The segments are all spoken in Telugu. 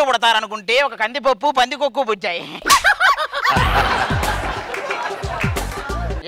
కొడుకులు పుడతారనుకుంటే ఒక కందిపప్పు పందికొక్కు పుచ్చాయి.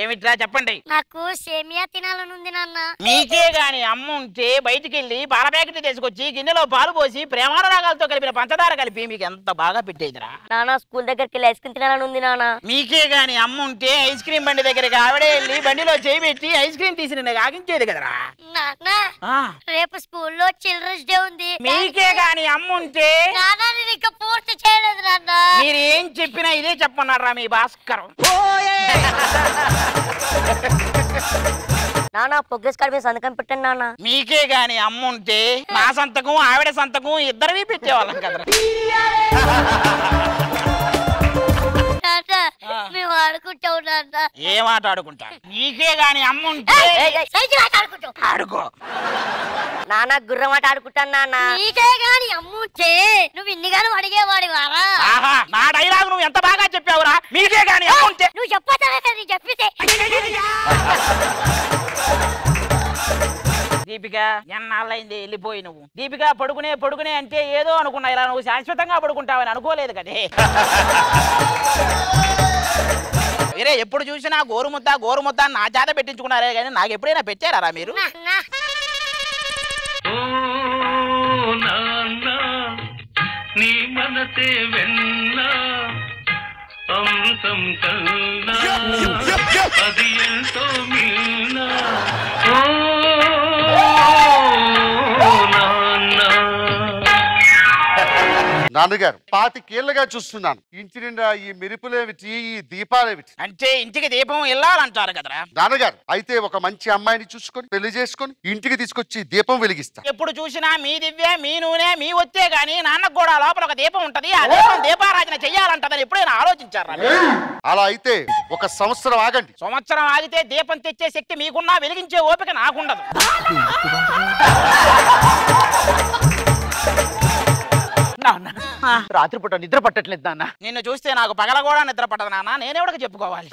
ఏమిట్రా చెప్పండి. నాకు సేమియా తినాలని ఉంది నాన్న. మీకే గాని అమ్మ ఉంటే బయటికి వెళ్ళి పాల ప్యాకెట్ తీసుకొచ్చి గిన్నెలో పాలు పోసి ప్రేమానురాగాలతో కలిపిన పంచదార కలిపి మీకు ఎంత బాగా పెట్టేదిరా. నాన్న స్కూల్ దగ్గరికి వెళ్ళి ఐస్ క్రీమ్ తినాలని ఉంది నాన్న. మీకే గాని అమ్మ ఉంటే ఐస్ క్రీమ్ బండి దగ్గరికి ఆవిడే వెళ్ళి బండిలో చేయి పెట్టి ఐస్ క్రీమ్ తీసి నేను ఆగించేది కదరా. నాన్న రేపు స్కూల్లో చిల్డ్రన్స్ డే ఉంది. మీకే గాని అమ్మ ఉంటే ఇంకా పూర్తి చేయలేదు నాన్న. మీరు ఏం చెప్పినా ఇదే చెప్పన్నారా మీ భాస్కరం. నాన్న ప్రోగ్రెస్ కార్డ్ మీద సంతకం పెట్టండి నాన్న. మీకే గాని అమ్మ ఉంటే నా సంతకం ఆవిడ సంతకం ఇద్దరివి పెట్టేవాళ్ళం కదరా. మేము ఆడుకుంటాం నాన్న. ఏం ఆట ఆడుకుంటా? మీకే గాని అమ్మ ఉంటే ఆడుకో. నాన్న గుర్రం ఆట ఆడుకుంటాను నాన్న. నీకే గాని అమ్ముంటే నువ్వు ఇన్నిగాను అడిగేవాడి వారా. నా డైలాగ్ నువ్వు ఎంత బాగా చెప్పావురా. మీకే గాని అమ్మ ఉంటే నువ్వు చెప్పానే చెప్పితే. దీపిక ఎన్నాళ్ళైంది వెళ్ళిపోయి నువ్వు. దీపిక పడుకునే అంటే ఏదో అనుకున్నా, ఇలా నువ్వు శాశ్వతంగా పడుకుంటావని అనుకోలేదు కదే. వేరే ఎప్పుడు చూసినా గోరుముద్ద నా చేత పెట్టించుకున్నారే కానీ నాకు ఎప్పుడైనా పెట్టారా మీరు? నీ మనసే వెన్నా అంశం కన్నా అది ఎంతో మిన్నా. నాన్నగారు 25 ఏళ్ళగా చూస్తున్నాను. ఇంటి నిండా ఈ మెరుపులేమిటి, ఈ దీపాలేమిటి? అంటే ఇంటికి దీపం వెళ్ళాలంటారు కదరా. నాన్నగారు అయితే ఒక మంచి అమ్మాయిని చూసుకొని పెళ్లి చేసుకొని ఇంటికి తీసుకొచ్చి దీపం వెలిగిస్తా. ఎప్పుడు చూసినా మీ దివ్య మీ నూనె మీ వచ్చే గానీ నాన్నకు కూడా లోపల ఒక దీపం ఉంటది. ఆ దీపం దీపారాధన చెయ్యాలంటదని ఎప్పుడైనా ఆలోచించారా? అలా అయితే 1 సంవత్సరం ఆగండి. సంవత్సరం ఆగితే దీపం తెచ్చే శక్తి మీకున్నా వెలిగించే ఓపిక నాకుండదు. రాత్రిపూట నిద్ర పట్టట్లేదు నాన్న. నిన్ను చూస్తే నాకు పగల కూడా నిద్ర పట్టదు నాన్న. నేనెవడికి చెప్పుకోవాలి?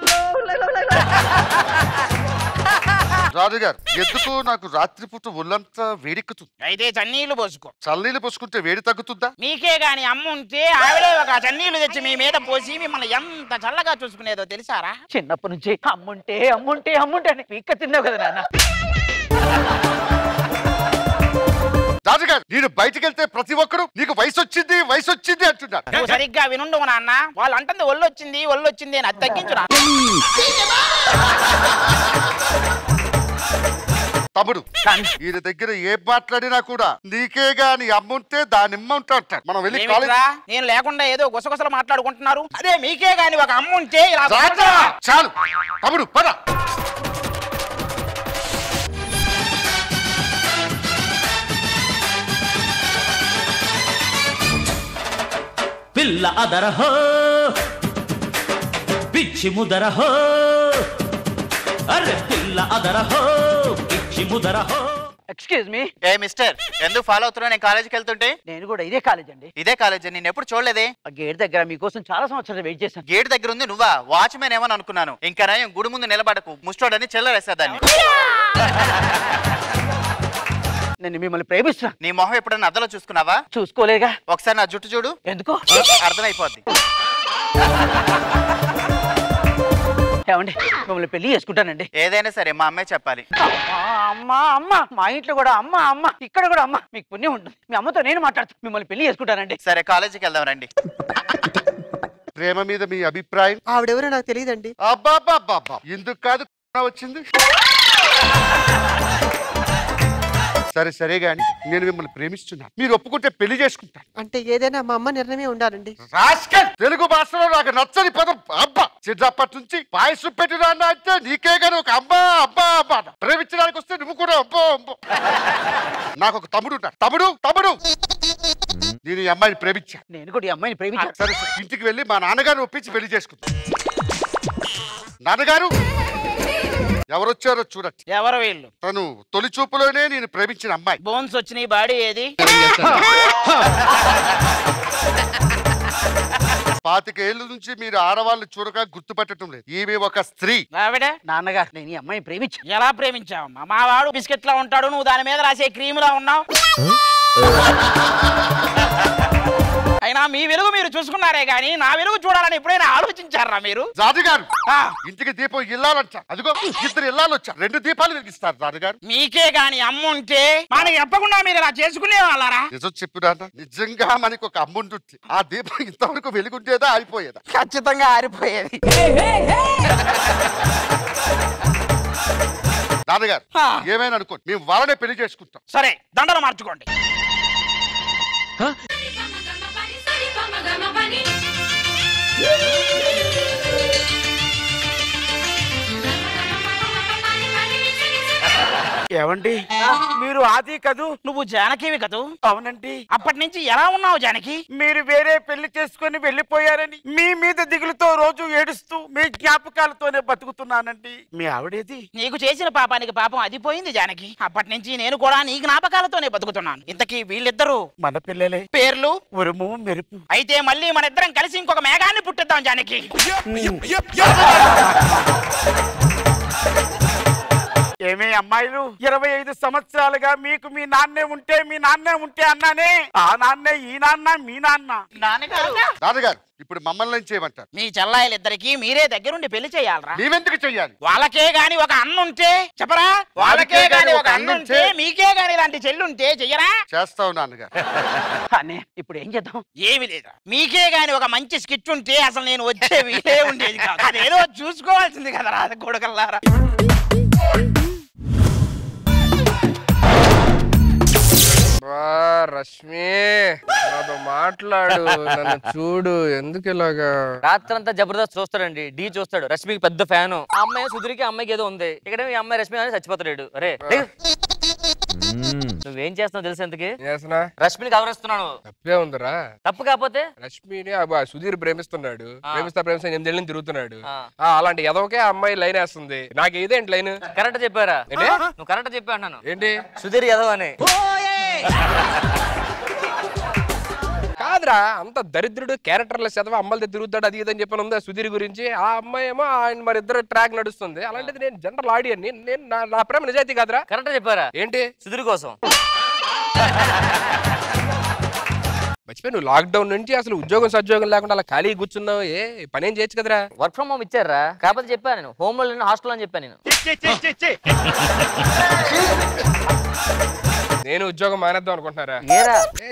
రాజుగారు ఎందుకు నాకు రాత్రిపూట ఒళ్ళంతా వేడెక్కుతుంది. అయితే చన్నీళ్లు పోసుకో. చన్నీళ్ళు పోసుకుంటే వేడి తగ్గుతుందా? మీకే గాని అమ్మ ఉంటే ఆవిడే ఒక చన్నీళ్లు తెచ్చి మీ మీద పోసి మిమ్మల్ని ఎంత చల్లగా చూసుకునేదో తెలుసారా? చిన్నప్పటి నుంచి అమ్ముంటే అని పీక్క తిన్నావు కదా నాన్న. రాజుగారు నేను బయటికి వెళ్తే ప్రతి ఒక్కరు నీకు వయసు వచ్చింది అంటున్నారు. నువ్వు సరిగ్గా వినుండవు నాన్న. వాళ్ళు అంటుంది ఒళ్ళొచ్చింది అని అది తగ్గించు నాన్న. తమ్ముడు ఈయన దగ్గర ఏం మాట్లాడినా కూడా నీకే గాని అమ్ముంటే దానిమ్మ ఉంటాడు. మనం వెళ్ళి నేను లేకుండా ఏదో గుసగుసలు మాట్లాడుకుంటున్నారు. అదే మీకే గాని ఒక అమ్మ ఉంటే చాలు తమ్ముడు పద. పిల్ల అదరహో పిచ్చి ముదరహో అరే పిల్ల అదరహో పిచ్చి ముదరహో. Excuse me. ఏ మిస్టర్ ఎందుకు ఫాలో అవుతున్నా? నేను కాలేజీకి వెళ్తుంటే. నేను కూడా ఇదే కాలేజ్ అండి. ఇదే కాలేజ్? నేను ఎప్పుడు చూడలేదే. గేట్ దగ్గర మీకోసం చాలా సంవత్సరాలు వెయిట్ చేశాను. గేట్ దగ్గర ఉంది నువ్వా? వాచ్మెన్ ఏమని అనుకున్నాను. ఇంకా నయం గుడి ముందు నిలబడకు, ముస్టోడని చెల్లరేసేదాన్ని. నేను మిమ్మల్ని ప్రేమిస్తున్నా. నీ మొహం ఎప్పుడన్నా అద్దలో చూసుకున్నావా? చూసుకోలేగా. ఒకసారి నా జుట్టు చూడు. ఎందుకు? అర్థమైపోద్ది. ఏమండి మిమ్మల్ని పెళ్లి చేసుకుంటానండి. ఏదైనా సరే మా అమ్మాయి చెప్పాలి. అమ్మ మా ఇంట్లో కూడా అమ్మ ఇక్కడ కూడా అమ్మ. మీకు పుణ్యం ఉంటుంది. మీ అమ్మతో నేను మాట్లాడుతాను. మిమ్మల్ని పెళ్లి చేసుకుంటానండి. సరే కాలేజీకి వెళ్దాం రండి. ప్రేమ మీద మీ అభిప్రాయం? ఆవిడెవరో నాకు తెలియదండి. అబ్బాబ్బా ఎందుకు కాదు వచ్చింది. సరే గాని నేను మిమ్మల్ని ప్రేమిస్తున్నాను. మీరు ఒప్పుకుంటే పెళ్లి చేసుకుంటాను. అంటే ఏదైనా మా అమ్మ నిర్ణయమే ఉండాలండి. తెలుగు భాషలో నాకు నచ్చని పదం అబ్బా. చిన్నప్పటి నుంచి పాయసం పెట్టినా అంటే నీకే గాని ఒక అబ్బా ప్రేమించడానికి వస్తే నువ్వు కూడా అబ్బో. నాకు ఒక తమ్ముడు ఉంటాడు. తమ్ముడు నేను ఈ అమ్మాయిని ప్రేమించా. నేను కూడా ఈ అమ్మాయిని ప్రేమించా. సరే ఇంటికి వెళ్ళి మా నాన్నగారిని ఒప్పించి పెళ్లి చేసుకుంటా. నాన్నగారు ఎవరొచ్చారో చూడండి. ఎవరు వీళ్ళు? తను తొలి చూపులోనే నేను ప్రేమించిన అమ్మాయి. బోన్స్ వచ్చినాయి. బాడీ ఏది? 25 ఏళ్ళ నుంచి మీరు ఆడవాళ్ళు చూడక గుర్తుపట్టడం లేదు. ఈమె ఒక స్త్రీ. ఆవిడ నాన్నగారు నేను ఈ అమ్మాయిని ప్రేమించా. ఎలా ప్రేమించావమ్మా? మా వాడు బిస్కెట్ లా ఉంటాడు, నువ్వు దాని మీద రాసే క్రీమ్ లా ఉన్నావు. అయినా మీ వెలుగు మీరు చూసుకున్నారే గానీ నా వెలుగు చూడాలని ఎప్పుడైనా ఆలోచించారా మీరు? రాజుగారు ఇంటికి దీపం ఇల్లాలంట. అదిగో ఇద్దరు ఇల్లాలు వచ్చా, 2 దీపాలు వెలిగిస్తారు రాజుగారు. మీకే గాని అమ్ముంటే మనకి చెప్పకుండా మీరు ఇలా చేసుకునే వాళ్ళారా? నిజం చెప్పినా నిజంగా మనకు ఒక అమ్ముంటుంది. ఆ దీపం ఇంతవరకు వెలుగుంటేదా ఆరిపోయేదా? ఖచ్చితంగా ఆరిపోయేది. నాన్నగారు ఏమైనా అనుకోండి, మేము వాళ్ళనే పెళ్లి చేసుకుంటాం. సరే, దండలు మార్చుకోండి. ఏమండి మీరు ఆది కదూ? నువ్వు జానకివి కదూ? అవునండి. అప్పటి నుంచి ఎలా ఉన్నావు జానకి? మీరు వేరే పెళ్లి చేసుకుని వెళ్ళిపోయారని మీ మీద దిగులుతో రోజు ఏడుస్తూ మీ జ్ఞాపకాలతోనే బతుకుతున్నానండి. మీ ఆవిడేది? నీకు చేసిన పాపానికి పాపం అది పోయింది జానకి. అప్పటి నుంచి నేను కూడా నీ జ్ఞాపకాలతోనే బతుకుతున్నాను. ఇంతకీ వీళ్ళిద్దరూ మన పిల్లలే. పేర్లు? ఉరుము మెరుపు. అయితే మళ్ళీ మన ఇద్దరం కలిసి ఇంకొక మేఘాన్ని పుట్టిద్దాం జానకి. ఏమే అమ్మాయిలు, 25 సంవత్సరాలుగా మీకు మీ నాన్నే ఉంటే అన్నానే. ఆ నాన్నే ఈ నాన్న మీ నాన్న. నాన్నగారు ఇప్పుడు మమ్మల్ని ఏం చేయమంటారు? మీ చెల్లాయిలిద్దరికి మీరే దగ్గరుండి పెళ్లి చేయాలరా? మేమెందుకు చెయ్యాలి? వాళ్ళకే గాని ఒక అన్నుంటే చెప్పరా? వాళ్ళకే గాని ఒక అన్నుంటే మీకే గాని ఇలాంటి చెల్లుంటే చెయ్యరా? చేస్తావు నాన్నగారు. ఇప్పుడు ఏం చేద్దాం? ఏమి లేదా, మీకే గాని ఒక మంచి స్కిట్ ఉంటే అసలు నేను వచ్చే వీలే ఉండేది కాదు. అదేదో చూసుకోవాల్సింది కదరా అది కొడుకల్లారా. రష్మి నాతో మాట్లాడు, నన్ను చూడు, ఎందుకు ఇలాగా? రాత్రంతా జబర్దస్త్ చూస్తాడండి, డి చూస్తాడు. రష్మికి పెద్ద ఫ్యాన్. ఆ అమ్మాయి సుధీర్కి అమ్మాయికి ఏదో ఉంది. ఇక్కడ ఈ అమ్మాయి రష్మి అని చచ్చిపోతాడు. అరే నువ్వేం చేస్తున్నావు తెలుసు? ఎందుకు రష్మిని గౌరవిస్తున్నాను. తప్పే ఉందిరా. తప్పు కాకపోతే రష్మిని సుధీర్ ప్రేమిస్తున్నాడు, ప్రేమిస్తా 8 ఏళ్ళని తిరుగుతున్నాడు. అలాంటి ఎదవకే అమ్మాయి లైన్ వేస్తుంది. నాకు ఇదేంటి లైన్? కరెక్ట్ చెప్పారా? నువ్వు కరెక్ట్ చెప్పా అన్నాను. ఏంటి సుధీర్ ఎదవ అని కాదురా, అంత దరిద్రుడు క్యారెక్టర్లెస్ చదవ అమ్మలతో తిరుగుతాడు అది ఇదని చెప్పని ఉందా సుధీర్ గురించి? ఆ అమ్మాయి ఏమో ఆయన మరి ఇద్దరు ట్రాక్ నడుస్తుంది. అలాంటిది నేను జనరల్ ఆడియన్, నేను నా ప్రేమ నిజాయితీ కాదురా. కరెక్ట్ చెప్పారా? ఏంటి? సుధీర్ కోసం మర్చిపోయి నువ్వు లాక్డౌన్ నుంచి అసలు ఉద్యోగం సద్యోగం లేకుండా అలా ఖాళీ కూర్చున్నావు. ఏ పని ఏం చేయొచ్చు కదరా? వర్క్ ఫ్రమ్ హోమ్ ఇచ్చారా? కాకపోతే చెప్పాను నేను హోమ్ లో హాస్టల్ అని చెప్పాను నేను. నేను ఉద్యోగం మానేద్దాం అనుకుంటున్నారా?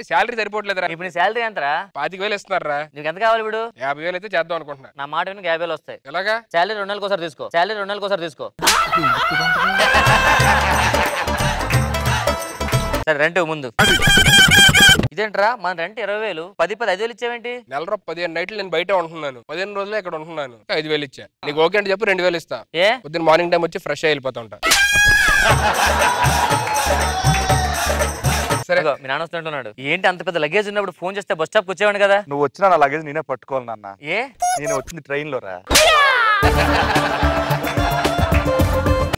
శాలరీ సరిపోవట్లేదురా. ఇప్పుడు నీ శాలరీ ఎంతరా? 25,000 ఇస్తున్నారా? నీకు ఎంత కావాలి ఇప్పుడు? 50,000 అయితే చేద్దాం అనుకుంటున్నా. నా మాట విని 50,000 వస్తాయి. ఎలాగా? శాలరీ 2 నెలలకు ఒకసారి తీసుకో. శాలరీ 2 నెలలకు ఒకసారి తీసుకో. సరే రెంట్ ముందు. ఇదేంట్రా మన రెంట్ 20,000, 10,000 ఇచ్చావేంటి? నెలలో 15 నైట్లు నేను బయట ఉంటున్నాను, 15 రోజులు ఇక్కడ ఉంటున్నాను. 5,000 ఇచ్చా. నీకు ఓకే అంటే చెప్పు 2,000 ఇస్తా. ఏ పొద్దున్న మార్నింగ్ టైం వచ్చి ఫ్రెష్ అయి వెళ్ళిపోతా ఉంటా. సరే మీ నాన్న వస్తుంటున్నాడు. ఏంటి అంత పెద్ద లగేజ్ ఉన్నప్పుడు ఫోన్ చేస్తే బస్ స్టాప్ వచ్చేవాడు కదా? నువ్వు వచ్చిన నా లగేజ్ నేనే పట్టుకోవాలి నాన్న. ఏ నేను వచ్చింది ట్రైన్ లో రా.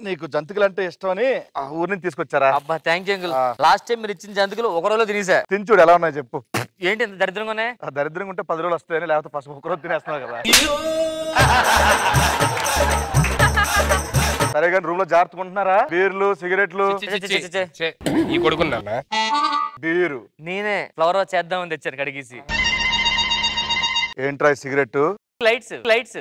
నీకు జంతికలు అంటే ఇష్టం అని ఆ ఊరి నుంచి తీసుకొచ్చారా? అబ్బా thank you uncle. Last time మీరు ఇచ్చిన జంతికలు ఒక రోజులో తినేసా. తించుడు ఎలా ఉన్నాయి చెప్పు. ఏంటి ఇంత దరిద్రంగా ఉన్నాయి? దరిద్రంగా ఉంటే 10 రోజులు వస్తాయని, లేకపోతే ఫస్ట్ ఒక రోజు తినేస్తున్నావు కదా. సరే కానీ రూమ్ లో జాగ్రత్తగా ఉంటున్నారా? బీర్లు సిగరెట్లు ఈ కొడుకున్నా బీరు నేనే ఫ్లవర్ చేద్దామని తెచ్చాను కడిగేసి. ఏంట్రా సిగరెట్? Lights lights.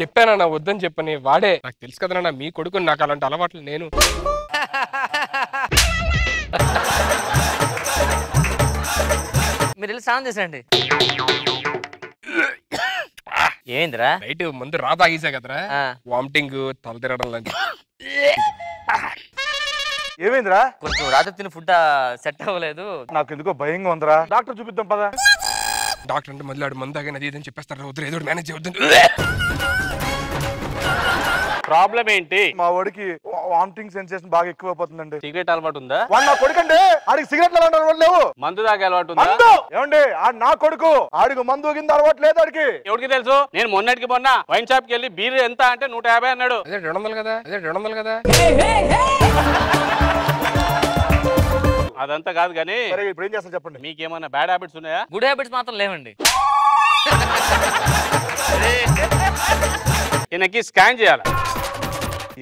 చెప్పానన్నా వద్దని చెప్పని వాడే. నాకు తెలుసు కదా మీ కొడుకు, నాకు అలాంటి అలవాట్లు. నేను మీరు వెళ్ళి స్నానం చేసండి. ఏందిరా? నైట్ ముందు రా తాగేసా కదరా, వామిటింగ్ తల తిరగడం లాంటి. ఏమైందిరా? కొంచెం రాత్రి తిని ఫుడ్ సెట్ అవ్వలేదు. నాకు ఎందుకో భయంగా ఉందిరా. డాక్టర్ చూపిద్దాం పదా. డాక్టర్ అంటే మొదలాడు మందు తాగా అది ఇదని చెప్పేస్తారు. వద్దు ఏదో మేనేజ్ చేయొద్దు. ప్రాబ్లం ఏంటి? మా వాడికి వామిటింగ్ సెన్సేషన్ బాగా ఎక్కువైపోతుందండి. సిగరెట్ అలవాటు ఉందా? వాడు నా కొడుకు అండి, ఆడికి సిగరెట్ అలవాటు లేవు. మందు తాగే అలవాటు ఉందా? ఏమండి ఆడు నా కొడుకు, ఆడికి మందు కింద అలవాటు లేదు ఆడికి. ఎవరికి తెలుసు? నేను మొన్నటికి మొన్న వైన్ షాప్ కి వెళ్ళి బీర్ ఎంత అంటే 150 అన్నాడు. అదే 200 కదా, అదే 200 కదా. అదంతా కాదు కానీ ఇప్పుడు ఏం చేస్తాను చెప్పండి. మీకేమన్నా బ్యాడ్ హ్యాబిట్స్ ఉన్నాయా? గుడ్ హ్యాబిట్స్ మాత్రం లేవండి. ఈయనకి స్కాన్ చేయాలి.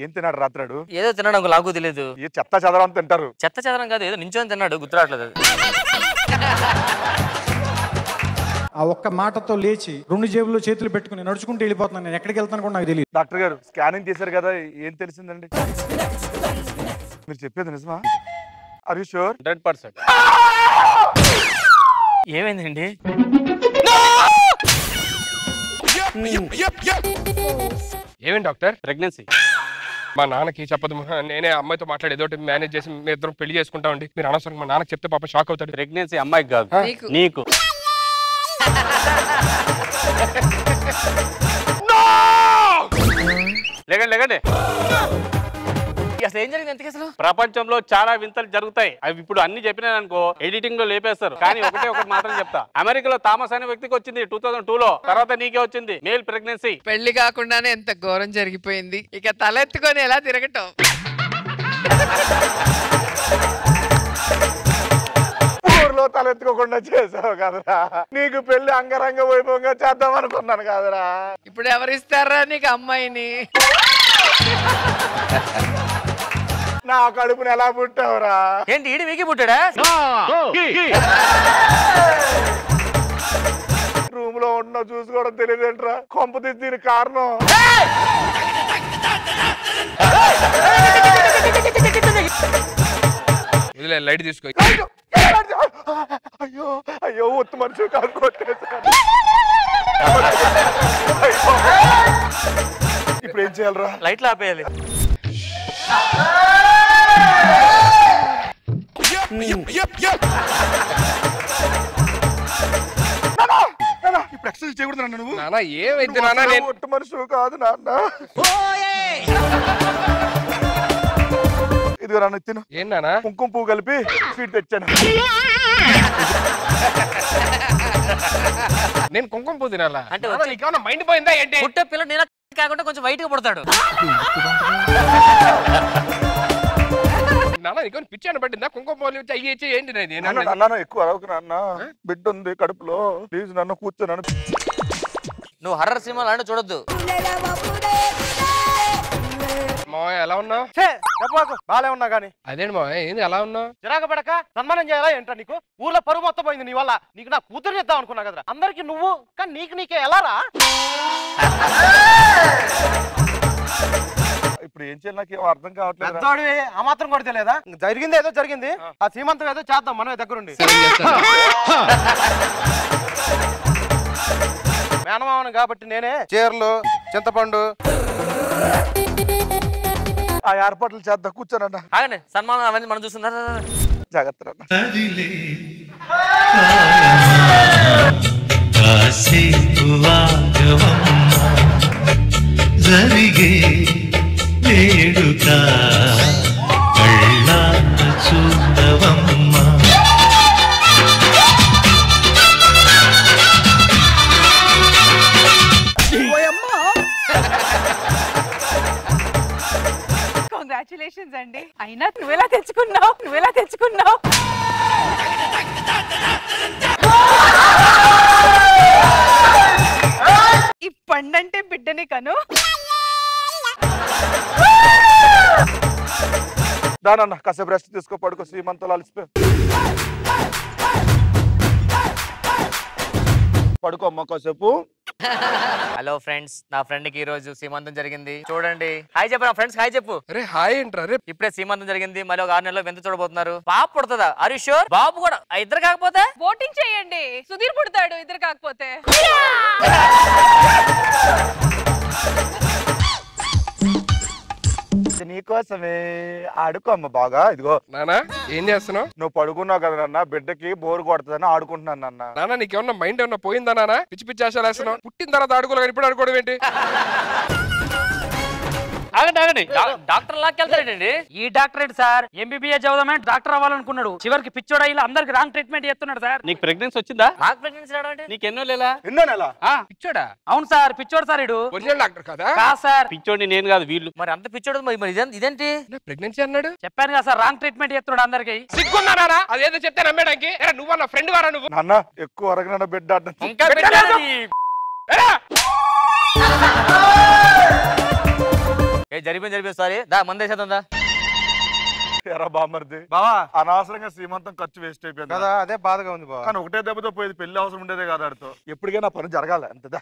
ఏం తిన్నాడు రాత్రాడు? ఏదో తిన్నాడు అంకుల్, నాకు తెలియదు. ఏ చెత్త చదరం తింటారు. చెత్త చెదరం కాదు, ఏదో నించొని తిన్నాడు, గుర్తురావట్లేదు. ఆ ఒక్క మాటతో లేచి 2 జేబుల్లో చేతులు పెట్టుకుని నడుచుకుంటూ వెళ్ళిపోతున్నాను. నేను ఎక్కడికి వెళ్తాను కూడా నాకు తెలియదు. డాక్టర్ గారు స్కానింగ్ చేశారు కదా, ఏం తెలిసిందండి? మీరు చెప్పేది నిజమా? Are you sure? 100%. ఏమైందండి? ఏమేంటి డాక్టర్? ప్రెగ్నెన్సీ. మా నాన్నకి చెప్పదు, నేనే అమ్మాయితో మాట్లాడి ఏదో మేనేజ్ చేసి మీ ఇద్దరం పెళ్లి చేసుకుంటామండి. మీరు అనవసరం మా నాన్నకి చెప్తే పాప షాక్ అవుతాడు. ప్రెగ్నెన్సీ అమ్మాయికి కాదు, నీకు. లేకండి లేకండి. అసలు ఏం జరిగింది ఎంతకి అసలు? ప్రపంచంలో చాలా వింతలు జరుగుతాయి. అవి ఇప్పుడు అన్ని చెప్పినాను అనుకో ఎడిటింగ్ లో లేపేస్తారు. కానీ ఒకటి మాత్రం చెప్తా. అమెరికాలో థామస్ అనే వ్యక్తికి వచ్చింది 2002లో. తర్వాత నీకే వచ్చింది మేల్ ప్రెగ్నెన్సీ. పెళ్లి కాకుండానే ఎంత ఘోరం జరిగిపోయింది. ఇక తలెత్తుకొని ఎలా తిరగటం? ఊర్లో తలెత్తుకోకుండా చేసావు కదరా. నీకు పెళ్లి అంగరంగ వైభవంగా చేద్దాం అనుకున్నాను కదరా. ఇప్పుడు ఎవరిస్తారా నీకు అమ్మాయిని? నా కడుపుని ఎలా పుట్టావురా? ఏంటి ఈడి మీకే పుట్టాడా? రూమ్ లో ఉన్న చూసుకోవడం తెలియదేంట్రా? కొంప తీసి దీనికి కారణం. లైట్ తీసుకో. అయ్యో అయ్యో ఒత్తు మనుషులు కాదు కొట్టేశారు. ఇప్పుడు ఏం చేయాలరా? లైట్లు ఆపేయాలి. ఇప్పుడు ఎక్సర్సైజ్ చేయకూడదు నువ్వు. నాన్న ఏమైంది నాన్న? నేను ఒట్టు మనుషులు కాదు నాన్న. ఇదిగో నాన్న తిను. ఏం నాన్న? కుంకుమ పువ్వు కలిపి స్వీట్ తెచ్చాను. నేను కుంకుమ పువ్వు తినాలా? అంటే నీకేమన్నా మైండ్ పోయిందా ఏంటి? పుట్టే పిల్ల నేను కాకుండా కొంచెం వైట్ గా పుడతాడు. నాన్న నీకు పిచ్చాను పట్టిందా? కుంకుమ పువ్వులు అయ్యి ఏంటి? నాన్న ఎక్కువ అరవకు నాన్న, బిడ్డ ఉంది కడుపులో. ప్లీజ్ నన్ను కూర్చోన్నాను. నువ్వు హర్రర్ సినిమాలు అంటే చూడొద్దు. మావయ్య ఎలా ఉన్నావు? బాలే ఉన్నా గానీ. అదేంటి మావయ్య ఏంది ఎలా ఉన్నావు? చిరాకు పడక సన్మానం చేయాలా ఏంటో నీకు? ఊర్లో పరువు మొత్తం పోయింది నీ వల్ల. నీకు నా కూతురు ఇద్దాం అనుకున్నా కదరా. అందరికి నువ్వు, కానీ నీకే ఎలా రా? ఇప్పుడు ఏం చేయాలి నాకు అర్థం కావట్లేదు. పెద్దవాడివి ఆ మాత్రం కూడా తెలియదా? జరిగింది ఏదో జరిగింది. ఆ సీమంతం ఏదో చేద్దాం మనమే దగ్గరుండి. మేనమామను కాబట్టి నేనే చీరలు, చింతపండు ఆ ఏర్పాట్లు చేద్దాం. కూర్చోనన్నా. ఆగండి, సన్మానం అవన్నీ మనం చూస్తున్నారు. జాగ్రత్త. జరిగే వేడుక కళ్ళాన చూడవమ్మా. కంగ్రాచులేషన్స్ అండి. అయినా నువ్వెలా తెచ్చుకున్నావు? ఈ పండంటే బిడ్డని కను. దానన్న కాసేపు రెస్ట్ తీసుకో, పడుకో. శ్రీమంతులు అలసిపోయి పడుకో అమ్మ కాసేపు. హలో ఫ్రెండ్స్, నా ఫ్రెండ్ కి ఈ రోజు సీమంతం జరిగింది. చూడండి, హాయ్ చెప్పు నా ఫ్రెండ్స్. హాయ్ చెప్పు. అరే హాయ్ ఏంట్రా? రే ఇప్పుడే సీమంతం జరిగింది. మళ్ళీ ఒక 6 నెలల్లో వింత చూడబోతున్నారు. పాప పుడుతుందా? Are you sure? బాబు కూడా ఇద్దరు కాకపోతే ఓటింగ్ చేయండి. సుధీర్ పుడతాడు ఇద్దరు కాకపోతే. నీకోసమే ఆడుకో అమ్మ బాగా. ఇదిగో నానా ఏం చేస్తున్నావు? నువ్వు పడుకున్నావు కదా నాన్న, బిడ్డకి బోరు కొడుతుందని ఆడుకుంటున్నాను నాన్న. నాన్న నీకేమన్నా మైండ్ ఏమన్నా పోయిందా నాన్న? పిచ్చి పిచ్చి ఆశలు వేస్తున్నావు. పుట్టిన తర్వాత ఆడుకోలేదు, ఇప్పుడు ఆడుకోవడం ఏంటి? ఆగండి. డాక్టర్ లాక్కెళ్తాడండి. ఈ డాక్టర్ ఏంటి సార్? ఎంబీబీఎస్ చదవమని డాక్టర్ అవ్వాలనుకున్నాడు. చివరికి పిచ్చోడా ఇలా అందరికి రాంగ్ ట్రీట్మెంట్ చేస్తున్నాడు సార్. నీకు ప్రెగ్నెన్సీ వచ్చిందా? నాకు ప్రెగ్నెన్సీ రావడం నీకు ఎన్నో నెల? పిచ్చోడా? అవును సార్, పిచ్చోడు సార్. ఇడు ఒరిజినల్ డాక్టర్ కదా? కాదు సార్, పిచ్చోడి నేను కాదు వీళ్ళు. మరి అంత పిచ్చోడు మరి ఇదేంటి? ప్రెగ్నెన్సీ అన్నాడు. చెప్పాను కదా సార్, రాంగ్ ట్రీట్మెంట్ చేస్తున్నాడు అందరికి. సిగ్గున్నారా? అదేదో చెప్తే నమ్మడానికి. నువ్వు నా ఫ్రెండ్ వారా? నువ్వు నాన్న ఎక్కువ అరగన బిడ్డ ఇంకా జరిపోయింది సారీ దా మందేసేద్దా ఎరా బామ్మర్ది బావా అనవసరంగా శ్రీమంతం ఖర్చు వేస్ట్ అయిపోయింది కదా అదే బాధగా ఉంది బావా కానీ ఒకటే దెబ్బతో పోయేది పెళ్లి అవసరం ఉండేదే కదా ఆడితో ఎప్పటికైనా పని జరగాలి అంతదా